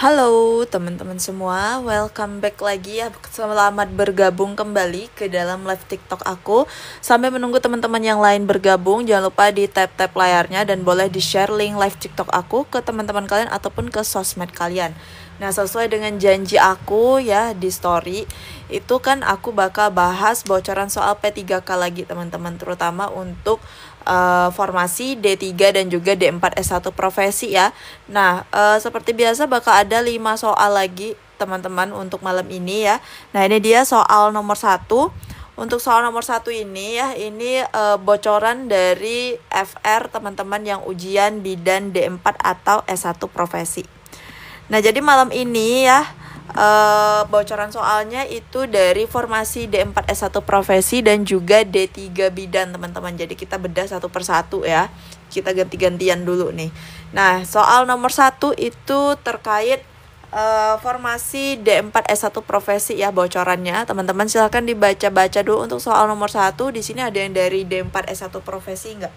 Halo teman-teman semua, welcome back lagi ya. Selamat bergabung kembali ke dalam live TikTok aku. Sampai menunggu teman-teman yang lain bergabung, jangan lupa di tap-tap layarnya dan boleh di-share link live TikTok aku ke teman-teman kalian ataupun ke sosmed kalian. Nah, sesuai dengan janji aku ya di story, itu kan aku bakal bahas bocoran soal P3K lagi teman-teman, terutama untuk formasi D3 dan juga D4 S1 profesi ya. Nah, seperti biasa bakal ada 5 soal lagi teman-teman untuk malam ini ya. Nah, ini dia soal nomor 1. Untuk soal nomor 1 ini ya, ini bocoran dari FR teman-teman yang ujian bidan D4 atau S1 profesi. Nah, jadi malam ini ya, bocoran soalnya itu dari formasi D4 S1 profesi dan juga D3 bidan teman-teman. Jadi kita bedah satu persatu ya. Kita ganti-gantian dulu nih. Nah, soal nomor 1 itu terkait formasi D4 S1 profesi ya bocorannya. Teman-teman silahkan dibaca-baca dulu untuk soal nomor 1. Di sini ada yang dari D4 S1 profesi enggak?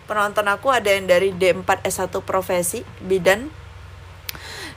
Penonton aku ada yang dari D4 S1 profesi bidan.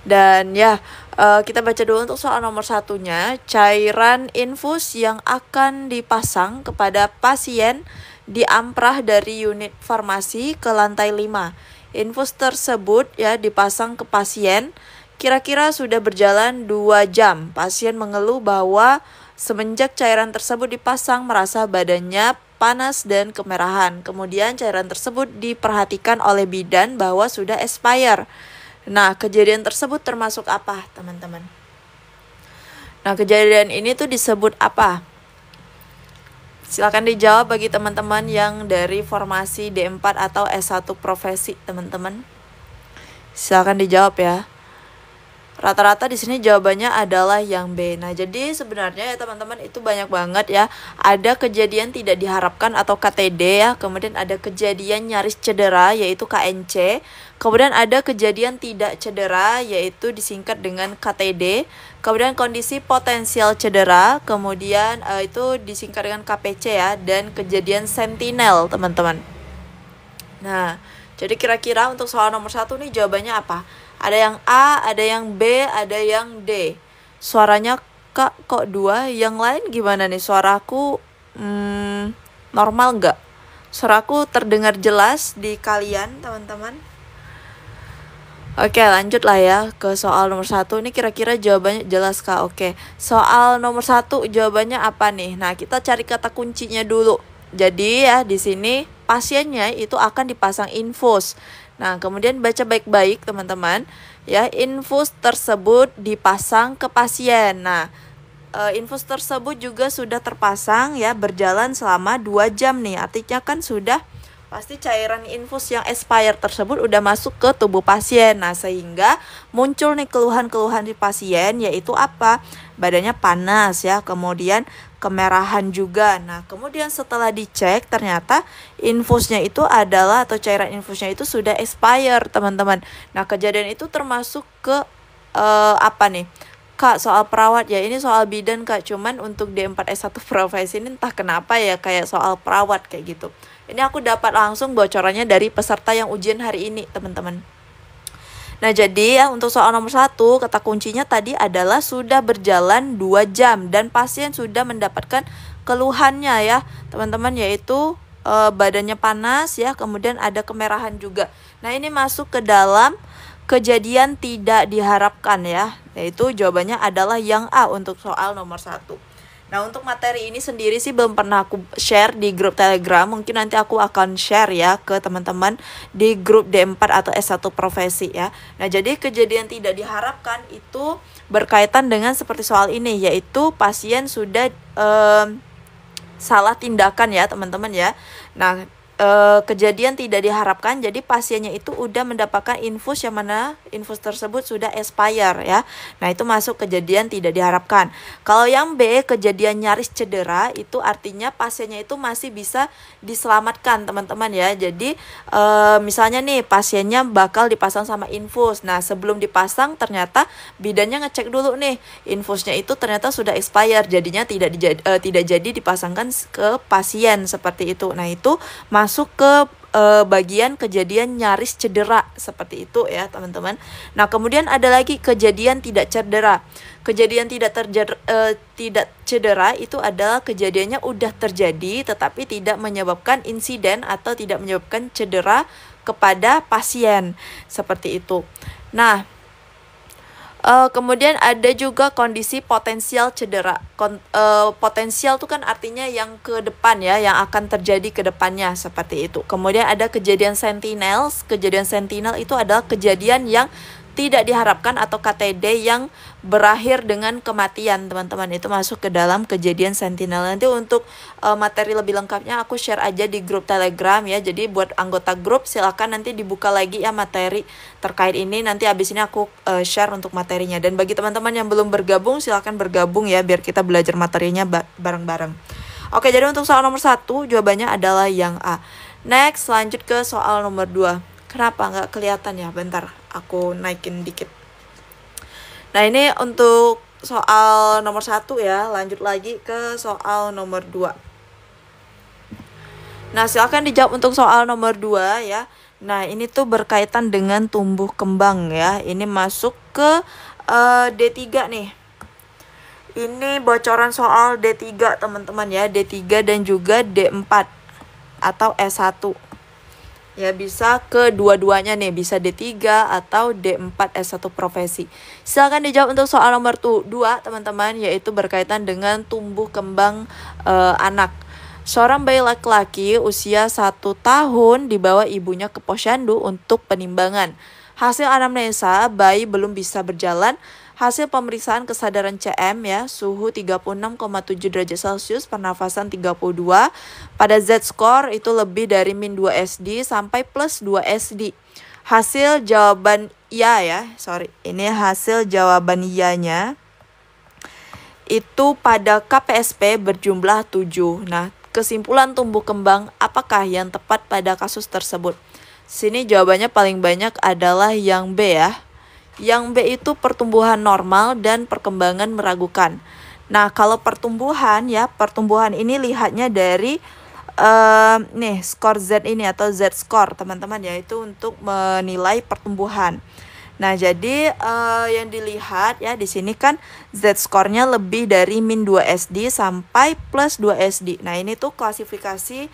Dan ya, kita baca dulu untuk soal nomor 1-nya. Cairan infus yang akan dipasang kepada pasien diamprah dari unit farmasi ke lantai 5. Infus tersebut ya dipasang ke pasien. Kira-kira sudah berjalan 2 jam. Pasien mengeluh bahwa semenjak cairan tersebut dipasang merasa badannya panas dan kemerahan. Kemudian cairan tersebut diperhatikan oleh bidan bahwa sudah expire. Nah, kejadian tersebut termasuk apa, teman-teman? Nah, kejadian ini tuh disebut apa? Silakan dijawab bagi teman-teman yang dari formasi D4 atau S1 profesi, teman-teman. Silakan dijawab ya. Rata-rata di sini jawabannya adalah yang B. Nah, jadi sebenarnya ya teman-teman itu banyak banget ya. Ada kejadian tidak diharapkan atau KTD ya. Kemudian ada kejadian nyaris cedera yaitu KNC. Kemudian ada kejadian tidak cedera yaitu disingkat dengan KTD. Kemudian kondisi potensial cedera. Kemudian itu disingkat dengan KPC ya. Dan kejadian sentinel teman-teman. Nah, jadi kira-kira untuk soal nomor 1 nih jawabannya apa? Ada yang A, ada yang B, ada yang D. Suaranya Kak kok 2? Yang lain gimana nih? Suaraku normal nggak? Suaraku terdengar jelas di kalian, teman-teman? Oke, lanjut lah ya ke soal nomor 1. Ini kira-kira jawabannya jelas Kak? Oke, soal nomor 1 jawabannya apa nih? Nah, kita cari kata kuncinya dulu. Jadi ya di sini pasiennya itu akan dipasang infus. Nah, kemudian baca baik-baik teman-teman. Ya, infus tersebut dipasang ke pasien. Nah, infus tersebut juga sudah terpasang ya berjalan selama 2 jam nih. Artinya kan sudah pasti cairan infus yang expired tersebut udah masuk ke tubuh pasien. Nah, sehingga muncul nih keluhan-keluhan di pasien yaitu apa? Badannya panas ya, kemudian kemerahan juga. Nah, kemudian setelah dicek ternyata infusnya itu adalah atau cairan infusnya itu sudah expired, teman-teman. Nah, kejadian itu termasuk ke apa nih? Kak, soal perawat ya, ini soal bidan Kak, cuman untuk D4 S1 profesi ini entah kenapa ya kayak soal perawat kayak gitu. Ini aku dapat langsung bocorannya dari peserta yang ujian hari ini, teman-teman. Nah, jadi ya untuk soal nomor 1, kata kuncinya tadi adalah sudah berjalan 2 jam dan pasien sudah mendapatkan keluhannya ya, teman-teman, yaitu badannya panas ya, kemudian ada kemerahan juga. Nah, ini masuk ke dalam kejadian tidak diharapkan ya, yaitu jawabannya adalah yang A untuk soal nomor 1. Nah, untuk materi ini sendiri sih belum pernah aku share di grup Telegram. Mungkin nanti aku akan share ya ke teman-teman di grup D4 atau S1 profesi ya. Nah, jadi kejadian tidak diharapkan itu berkaitan dengan seperti soal ini, yaitu pasien sudah salah tindakan ya teman-teman ya. Nah, kejadian tidak diharapkan, jadi pasiennya itu udah mendapatkan infus yang mana infus tersebut sudah expire ya. Nah, itu masuk kejadian tidak diharapkan. Kalau yang B, kejadian nyaris cedera, itu artinya pasiennya itu masih bisa diselamatkan teman-teman ya. Jadi misalnya nih pasiennya bakal dipasang sama infus. Nah, sebelum dipasang ternyata bidannya ngecek dulu nih infusnya itu ternyata sudah expire, jadinya tidak jadi dipasangkan ke pasien seperti itu. Nah, itu masuk ke bagian kejadian nyaris cedera seperti itu ya teman-teman. Nah kemudian ada lagi kejadian tidak cedera. Kejadian tidak cedera itu adalah kejadiannya udah terjadi tetapi tidak menyebabkan insiden atau tidak menyebabkan cedera kepada pasien seperti itu. Nah kemudian ada juga kondisi potensial cedera. Potensial itu kan artinya yang ke depan ya, yang akan terjadi ke depannya seperti itu. Kemudian ada kejadian sentinel. Kejadian sentinel itu adalah kejadian yang tidak diharapkan atau KTD yang berakhir dengan kematian teman-teman. Itu masuk ke dalam kejadian sentinel. Nanti untuk materi lebih lengkapnya aku share aja di grup Telegram ya. Jadi buat anggota grup silakan nanti dibuka lagi ya materi terkait ini. Nanti abis ini aku share untuk materinya. Dan bagi teman-teman yang belum bergabung silakan bergabung ya biar kita belajar materinya bareng-bareng. Oke, jadi untuk soal nomor 1 jawabannya adalah yang A. Next, lanjut ke soal nomor 2. Kenapa nggak kelihatan ya? Bentar, aku naikin dikit. Nah ini untuk soal nomor 1 ya. Lanjut lagi ke soal nomor 2. Nah silakan dijawab untuk soal nomor 2 ya. Nah ini tuh berkaitan dengan tumbuh kembang ya. Ini masuk ke D3 nih. Ini bocoran soal D3 teman-teman ya. D3 dan juga D4 atau S1. Ya bisa kedua-duanya nih, bisa D3 atau D4 S1 profesi. Silakan dijawab untuk soal nomor 2 teman-teman, yaitu berkaitan dengan tumbuh kembang anak. Seorang bayi laki-laki usia 1 tahun dibawa ibunya ke posyandu untuk penimbangan. Hasil anamnesa, bayi belum bisa berjalan. Hasil pemeriksaan kesadaran CM ya, suhu 36,7 derajat Celcius, pernafasan 32. Pada Z-score itu lebih dari min 2 SD sampai plus 2 SD. Hasil jawaban iya ya, ini hasil jawaban iyanya itu pada KPSP berjumlah 7. Nah, kesimpulan tumbuh kembang apakah yang tepat pada kasus tersebut? Sini jawabannya paling banyak adalah yang B ya. Yang B itu pertumbuhan normal dan perkembangan meragukan. Nah, kalau pertumbuhan ya, pertumbuhan ini lihatnya dari nih skor Z ini atau Z-score teman-teman ya, itu untuk menilai pertumbuhan. Nah, jadi yang dilihat ya di sini kan Z-score-nya lebih dari min 2 SD sampai plus 2 SD. Nah, ini tuh klasifikasi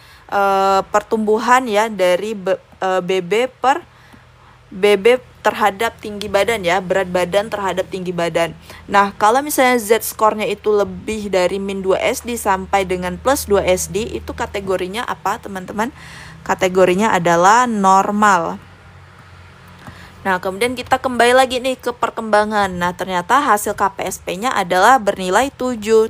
pertumbuhan ya dari BB terhadap tinggi badan ya, berat badan terhadap tinggi badan. Nah, kalau misalnya Z-score-nya itu lebih dari min 2 SD sampai dengan plus 2 SD, itu kategorinya apa teman-teman? Kategorinya adalah normal. Nah, kemudian kita kembali lagi nih ke perkembangan. Nah, ternyata hasil KPSP-nya adalah bernilai 7.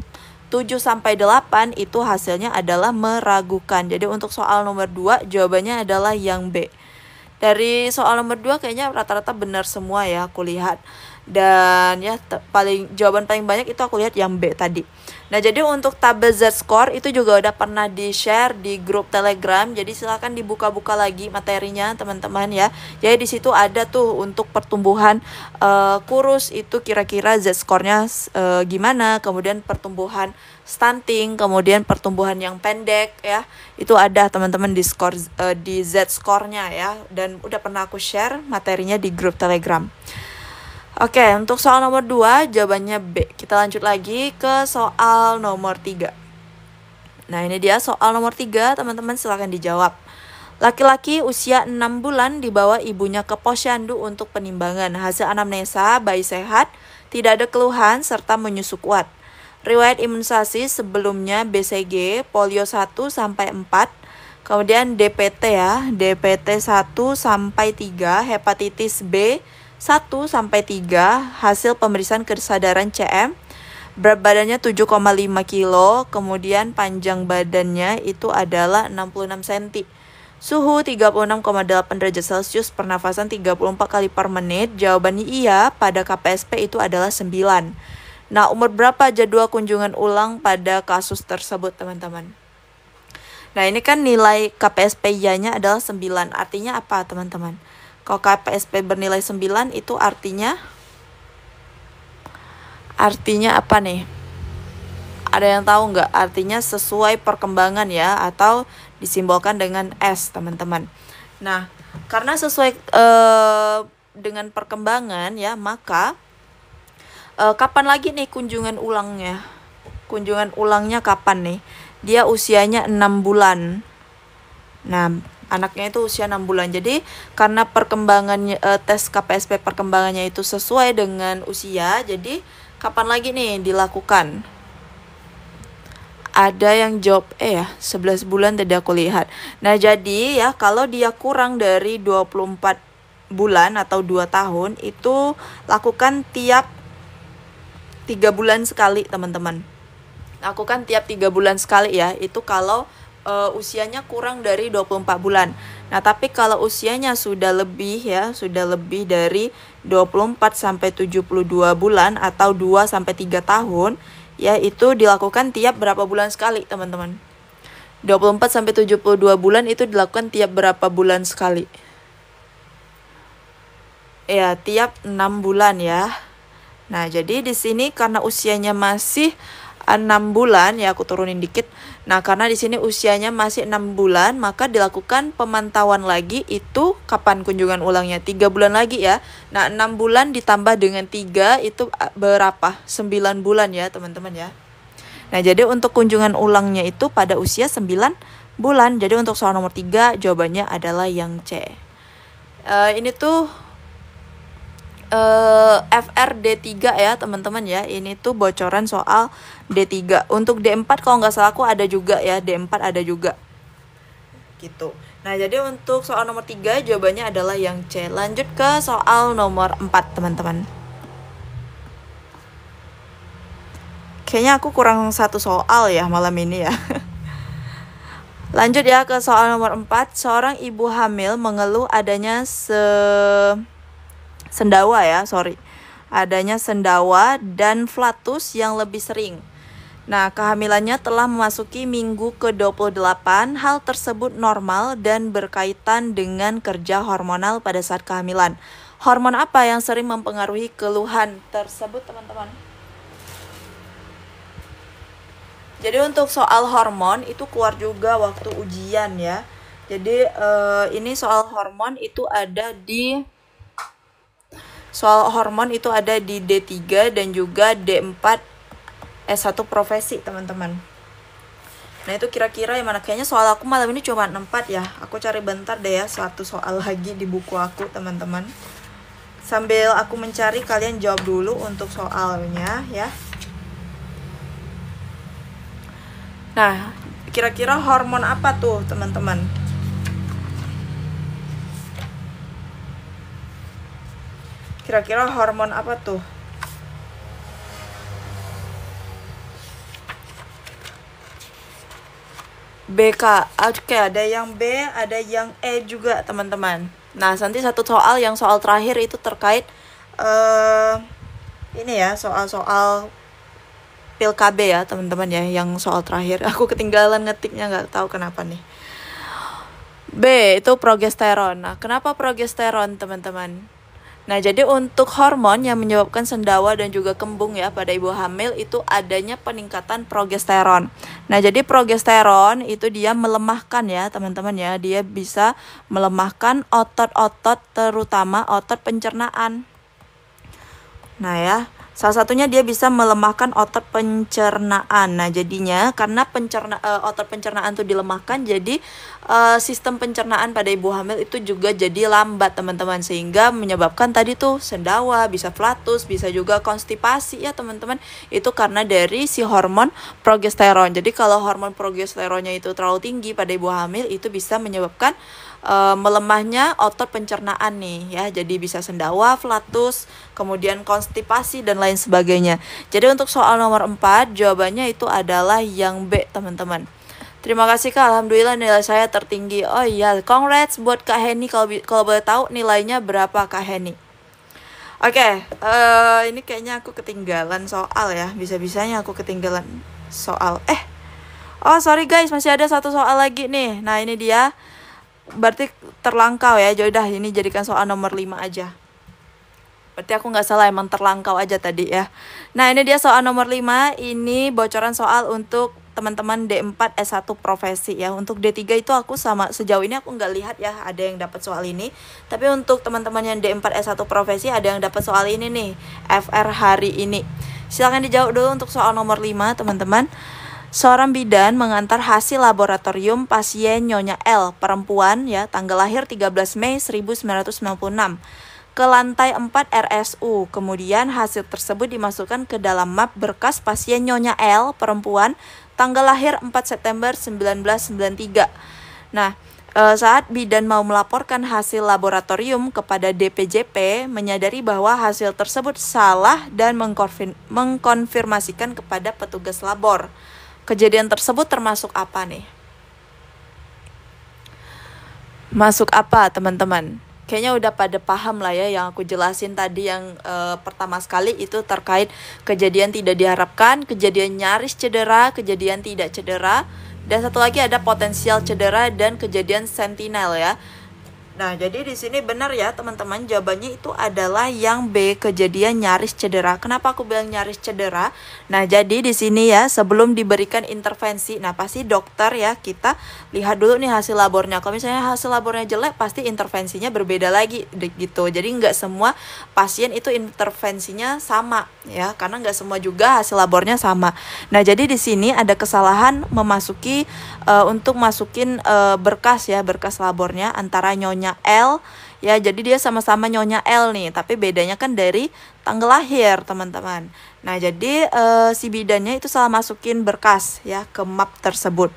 7 sampai 8 itu hasilnya adalah meragukan. Jadi untuk soal nomor 2 jawabannya adalah yang B. Dari soal nomor 2 kayaknya rata-rata benar semua ya aku lihat. Dan ya jawaban paling banyak itu aku lihat yang B tadi. Nah, jadi untuk tabel Z-score itu juga udah pernah di-share di grup Telegram. Jadi silakan dibuka-buka lagi materinya teman-teman ya. Jadi di situ ada tuh untuk pertumbuhan kurus itu kira-kira Z-score-nya gimana, kemudian pertumbuhan stunting, kemudian pertumbuhan yang pendek ya. Itu ada teman-teman di di Z-score-nya ya, dan udah pernah aku share materinya di grup Telegram. Oke, untuk soal nomor 2 jawabannya B. Kita lanjut lagi ke soal nomor 3. Nah, ini dia soal nomor 3, teman-teman silakan dijawab. Laki-laki usia 6 bulan dibawa ibunya ke posyandu untuk penimbangan. Hasil anamnesa, bayi sehat, tidak ada keluhan serta menyusu kuat. Riwayat imunisasi sebelumnya BCG, polio 1 sampai 4. Kemudian DPT ya, DPT 1 sampai 3, hepatitis B 1 sampai 3, hasil pemeriksaan kesadaran CM. Berat badannya 7,5 kilo, kemudian panjang badannya itu adalah 66 cm. Suhu 36,8 derajat Celcius, pernafasan 34 kali per menit. Jawabannya iya, pada KPSP itu adalah 9. Nah, umur berapa jadwal kunjungan ulang pada kasus tersebut, teman-teman? Nah, ini kan nilai KPSP iya-nya adalah 9. Artinya apa, teman-teman? Kalau KPSP bernilai 9 itu artinya apa nih? Ada yang tahu nggak artinya sesuai perkembangan ya, atau disimbolkan dengan S, teman-teman. Nah, karena sesuai dengan perkembangan ya, maka kapan lagi nih kunjungan ulangnya? Kunjungan ulangnya kapan nih? Dia usianya 6 bulan. Nah, anaknya itu usia 6 bulan. Jadi, karena perkembangannya tes KPSP perkembangannya itu sesuai dengan usia, jadi kapan lagi nih dilakukan? Ada yang jawab ya, 11 bulan tadi aku lihat. Nah, jadi ya kalau dia kurang dari 24 bulan atau 2 tahun, itu lakukan tiap 3 bulan sekali, teman-teman. Lakukan tiap 3 bulan sekali ya. Itu kalau usianya kurang dari 24 bulan. Nah, tapi kalau usianya sudah lebih ya, sudah lebih dari 24 sampai 72 bulan atau 2 sampai 3 tahun, ya itu dilakukan tiap berapa bulan sekali, teman-teman. 24 sampai 72 bulan itu dilakukan tiap berapa bulan sekali? Ya, tiap 6 bulan ya. Nah, jadi di sini karena usianya masih 6 bulan ya, aku turunin dikit. Nah, karena di sini usianya masih 6 bulan, maka dilakukan pemantauan lagi. Itu kapan kunjungan ulangnya? 3 bulan lagi ya. Nah, 6 bulan ditambah dengan 3 itu berapa? 9 bulan ya, teman-teman ya. Nah, jadi untuk kunjungan ulangnya itu pada usia 9 bulan. Jadi untuk soal nomor 3 jawabannya adalah yang C. Ini tuh FR D3 ya, teman-teman ya. Ini tuh bocoran soal D3. Untuk D4 kalau nggak salah aku ada juga ya, D4 ada juga. Gitu. Nah, jadi untuk soal nomor 3 jawabannya adalah yang C. Lanjut ke soal nomor 4, teman-teman. Kayaknya aku kurang satu soal ya malam ini ya. Lanjut ya ke soal nomor 4. Seorang ibu hamil mengeluh adanya adanya sendawa dan flatus yang lebih sering. Nah, kehamilannya telah memasuki minggu ke-28. Hal tersebut normal dan berkaitan dengan kerja hormonal pada saat kehamilan. Hormon apa yang sering mempengaruhi keluhan tersebut, teman-teman? Jadi untuk soal hormon itu keluar juga waktu ujian ya. Jadi ini soal hormon itu ada di D3 dan juga D4 S1 profesi, teman-teman. Nah, itu kira-kira yang mana? Kayaknya soal aku malam ini cuma 4 ya. Aku cari bentar deh ya, satu soal lagi di buku aku, teman-teman. Sambil aku mencari, kalian jawab dulu untuk soalnya ya. Nah, kira-kira hormon apa tuh, teman-teman? Kira-kira hormon apa tuh? BK. Oke, ada yang B, ada yang E juga, teman-teman. Nah, nanti satu soal, yang soal terakhir itu terkait ini ya, soal-soal pil KB ya, teman-teman ya, yang soal terakhir. Aku ketinggalan ngetiknya, nggak tahu kenapa nih. B itu progesteron. Nah, kenapa progesteron, teman-teman? Nah, jadi untuk hormon yang menyebabkan sendawa dan juga kembung ya pada ibu hamil itu adanya peningkatan progesteron. Nah, jadi progesteron itu dia melemahkan ya, teman-teman ya. Dia bisa melemahkan otot-otot, terutama otot pencernaan. Nah ya, salah satunya dia bisa melemahkan otot pencernaan. Nah, jadinya karena otot pencernaan itu dilemahkan, jadi sistem pencernaan pada ibu hamil itu juga jadi lambat, teman-teman, sehingga menyebabkan tadi tuh sendawa, bisa flatus, bisa juga konstipasi ya, teman-teman. Itu karena dari si hormon progesteron. Jadi kalau hormon progesteronnya itu terlalu tinggi pada ibu hamil, itu bisa menyebabkan melemahnya otot pencernaan nih ya. Jadi bisa sendawa, flatus, kemudian konstipasi dan lain sebagainya. Jadi untuk soal nomor 4 jawabannya itu adalah yang B, teman-teman. Terima kasih Kak, alhamdulillah nilai saya tertinggi. Oh iya, congrats buat Kak Heni. Kalau boleh tahu nilainya berapa, Kak Heni? Oke, ini kayaknya aku ketinggalan soal ya. Bisa-bisanya aku ketinggalan soal. Oh sorry guys, masih ada satu soal lagi nih. Nah, ini dia. Berarti terlangkau ya. Yaudah, ini jadikan soal nomor 5 aja. Berarti aku nggak salah, emang terlangkau aja tadi ya. Nah, ini dia soal nomor 5. Ini bocoran soal untuk teman-teman D4 S1 profesi ya. Untuk D3 itu aku sama sejauh ini aku nggak lihat ya ada yang dapat soal ini. Tapi untuk teman-teman yang D4 S1 profesi ada yang dapat soal ini nih, FR hari ini. Silahkan dijawab dulu untuk soal nomor 5, teman-teman. Seorang bidan mengantar hasil laboratorium pasien Nyonya L, perempuan ya, tanggal lahir 13 Mei 1996 ke lantai 4 RSU. Kemudian hasil tersebut dimasukkan ke dalam map berkas pasien Nyonya L, perempuan, tanggal lahir 4 September 1993. Nah, saat bidan mau melaporkan hasil laboratorium kepada DPJP, menyadari bahwa hasil tersebut salah dan mengkonfirmasikan kepada petugas labor. Kejadian tersebut termasuk apa nih? Masuk apa, teman-teman? Kayaknya udah pada paham lah ya yang aku jelasin tadi yang pertama sekali itu terkait kejadian tidak diharapkan, kejadian nyaris cedera, kejadian tidak cedera, dan satu lagi ada potensial cedera dan kejadian sentinel ya. Nah, jadi di sini benar ya teman-teman, jawabannya itu adalah yang B, kejadian nyaris cedera. Kenapa aku bilang nyaris cedera? Nah, jadi di sini ya sebelum diberikan intervensi, nah pasti dokter ya kita lihat dulu nih hasil labornya. Kalau misalnya hasil labornya jelek, pasti intervensinya berbeda lagi gitu. Jadi nggak semua pasien itu intervensinya sama ya, karena nggak semua juga hasil labornya sama. Nah, jadi di sini ada kesalahan memasuki untuk masukin berkas ya, berkas labornya antara Nyonya L ya, jadi dia sama-sama Nyonya L nih, tapi bedanya kan dari tanggal lahir teman-teman. Nah, jadi si bidannya itu salah masukin berkas ya ke map tersebut,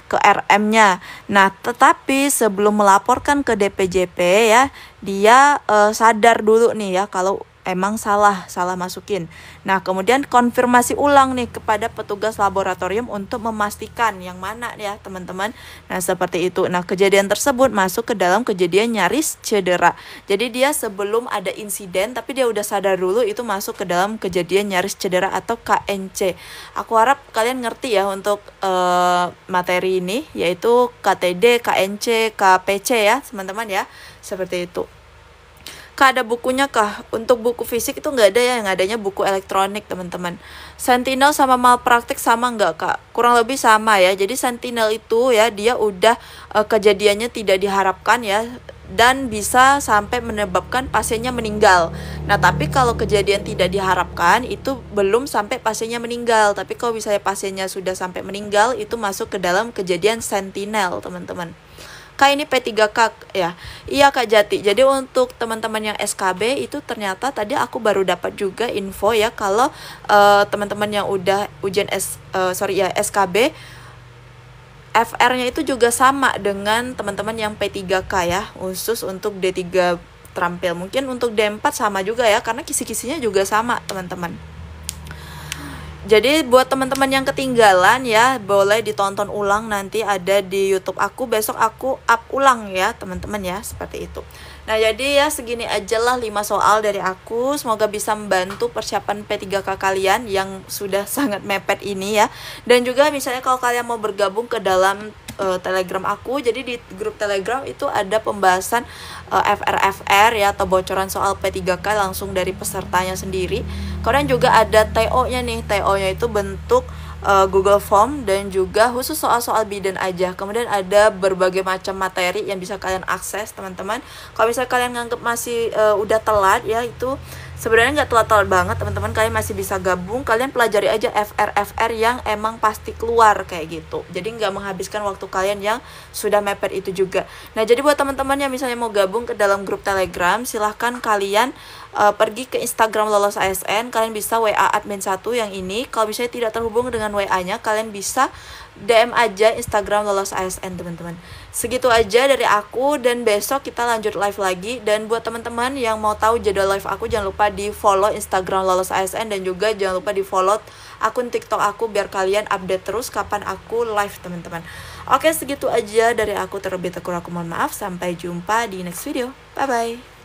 ke RM-nya. Nah, tetapi sebelum melaporkan ke DPJP ya, dia sadar dulu nih ya kalau emang salah masukin. Nah, kemudian konfirmasi ulang nih kepada petugas laboratorium untuk memastikan yang mana ya teman-teman. Nah, seperti itu. Nah, kejadian tersebut masuk ke dalam kejadian nyaris cedera. Jadi dia sebelum ada insiden tapi dia udah sadar dulu, itu masuk ke dalam kejadian nyaris cedera atau KNC. Aku harap kalian ngerti ya untuk materi ini, yaitu KTD, KNC, KPC ya teman-teman ya. Seperti itu. Kak, ada bukunya kah? Untuk buku fisik itu nggak ada ya, yang adanya buku elektronik teman-teman. Sentinel sama malpraktik sama nggak kak? Kurang lebih sama ya. Jadi sentinel itu ya dia udah kejadiannya tidak diharapkan ya, dan bisa sampai menyebabkan pasiennya meninggal. Nah, tapi kalau kejadian tidak diharapkan itu belum sampai pasiennya meninggal. Tapi kalau misalnya pasiennya sudah sampai meninggal, itu masuk ke dalam kejadian sentinel teman-teman. Kak, ini P3K ya. Iya Kak Jati. Jadi untuk teman-teman yang SKB itu ternyata tadi aku baru dapat juga info ya, kalau teman-teman yang udah ujian SKB, FR-nya itu juga sama dengan teman-teman yang P3K ya, khusus untuk D3 terampil. Mungkin untuk D4 sama juga ya, karena kisi-kisinya juga sama teman-teman. Jadi buat teman-teman yang ketinggalan ya, boleh ditonton ulang, nanti ada di YouTube aku, besok aku up ulang ya teman-teman ya, seperti itu. Nah, jadi ya segini aja lah 5 soal dari aku. Semoga bisa membantu persiapan P3K kalian yang sudah sangat mepet ini ya. Dan juga misalnya kalau kalian mau bergabung ke dalam Telegram aku, jadi di grup Telegram itu ada pembahasan FR ya, atau bocoran soal P3K langsung dari pesertanya sendiri. Kemudian juga ada TO-nya nih. TO-nya itu bentuk Google Form dan juga khusus soal-soal bidan aja. Kemudian ada berbagai macam materi yang bisa kalian akses teman-teman. Kalau misalnya kalian nganggep masih udah telat ya, itu sebenarnya nggak telat-telat banget teman-teman. Kalian masih bisa gabung, kalian pelajari aja FR yang emang pasti keluar kayak gitu. Jadi nggak menghabiskan waktu kalian yang sudah mepet itu juga. Nah, jadi buat teman-teman yang misalnya mau gabung ke dalam grup Telegram, silahkan kalian pergi ke Instagram Lolos ASN. Kalian bisa WA admin 1 yang ini. Kalau misalnya tidak terhubung dengan WA-nya, kalian bisa DM aja Instagram Lolos ASN teman-teman. Segitu aja dari aku, dan besok kita lanjut live lagi. Dan buat teman-teman yang mau tahu jadwal live aku, jangan lupa di follow Instagram Lolos ASN, dan juga jangan lupa di follow akun TikTok aku biar kalian update terus kapan aku live teman-teman. Oke, segitu aja dari aku, terlebih kurang aku mohon maaf. Sampai jumpa di next video. Bye bye.